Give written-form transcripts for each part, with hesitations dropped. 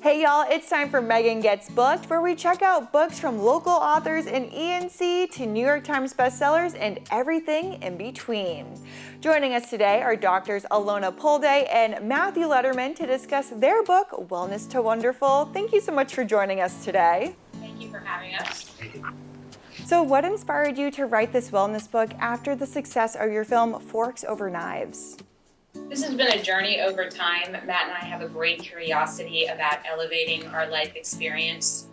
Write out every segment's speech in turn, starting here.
Hey y'all, it's time for Meghan Gets Booked, where we check out books from local authors in ENC to New York Times bestsellers and everything in between. Joining us today are doctors Alona Polday and Matthew Letterman to discuss their book, Wellness to Wonderful. Thank you so much for joining us today. Thank you for having us. So what inspired you to write this wellness book after the success of your film, Forks Over Knives? This has been a journey over time. Matt and I have a great curiosity about elevating our life experience,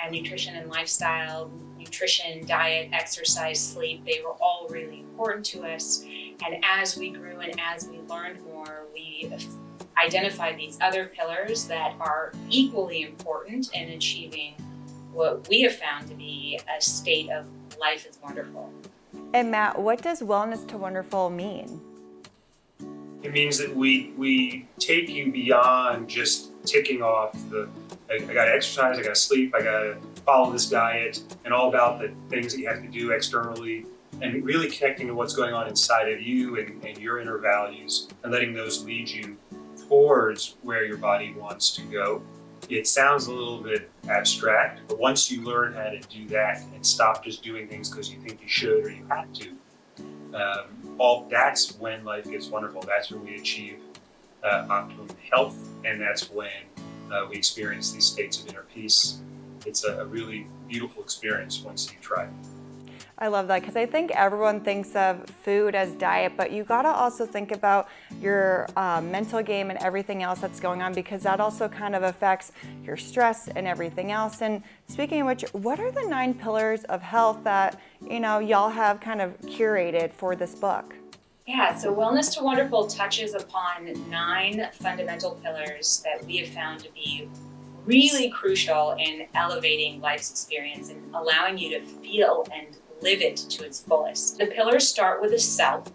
and nutrition and lifestyle, nutrition, diet, exercise, sleep, they were all really important to us. And as we grew and as we learned more, we identified these other pillars that are equally important in achieving what we have found to be a state of life is wonderful. And Matt, what does Wellness to Wonderful mean? It means that we take you beyond just ticking off I gotta exercise, I gotta sleep, I gotta follow this diet, and all about the things that you have to do externally, and really connecting to what's going on inside of you and your inner values, and letting those lead you towards where your body wants to go. It sounds a little bit abstract, but once you learn how to do that and stop just doing things because you think you should or you have to, that's when life gets wonderful. That's when we achieve optimum health, and that's when we experience these states of inner peace. It's a really beautiful experience once you try it. I love that because I think everyone thinks of food as diet, but you gotta also think about your mental game and everything else that's going on, because that also kind of affects your stress and everything else. And speaking of which, what are the 9 pillars of health that y'all have kind of curated for this book? Yeah, so Wellness to Wonderful touches upon 9 fundamental pillars that we have found to be really crucial in elevating life's experience and allowing you to feel and live it to its fullest. The pillars start with the self.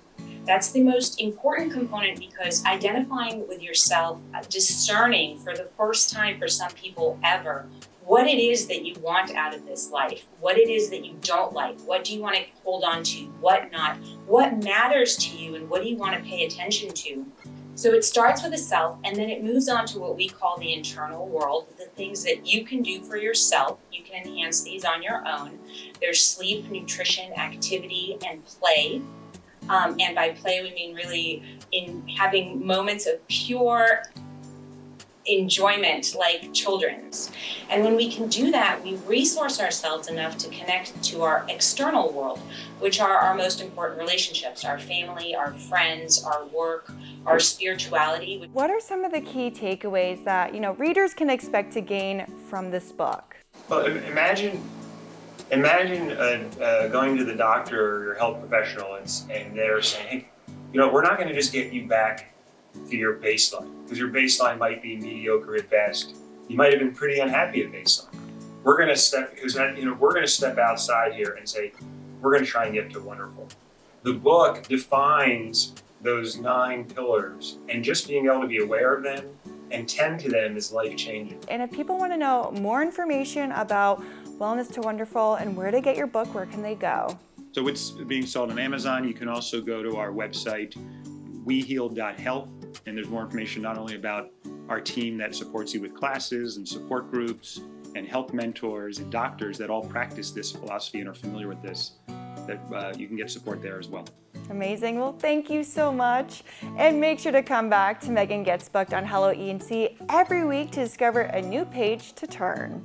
That's the most important component, because identifying with yourself, discerning for the first time for some people ever, what it is that you want out of this life, what it is that you don't like, what do you want to hold on to, what not, what matters to you, and what do you want to pay attention to. So it starts with the self, and then it moves on to what we call the internal world, the things that you can do for yourself. You can enhance these on your own. There's sleep, nutrition, activity, and play. And by play, we mean really in having moments of pure enjoyment like children's. And when we can do that, we resource ourselves enough to connect to our external world, which are our most important relationships, our family, our friends, our work, our spirituality. What are some of the key takeaways that readers can expect to gain from this book? Well, imagine going to the doctor or your health professional and they're saying, hey, we're not going to just get you back to your baseline, because your baseline might be mediocre at best. You might have been pretty unhappy at baseline. We're going to step outside here and say, we're going to try and get to wonderful. The book defines those 9 pillars, and just being able to be aware of them and tend to them is life-changing. And if people want to know more information about Wellness to Wonderful and where to get your book, where can they go? So it's being sold on Amazon. You can also go to our website, weheal.health, and there's more information not only about our team that supports you with classes and support groups and health mentors and doctors that all practice this philosophy and are familiar with this, that you can get support there as well. Amazing. Well, thank you so much. And make sure to come back to Meghan Gets Booked on Hello ENC every week to discover a new page to turn.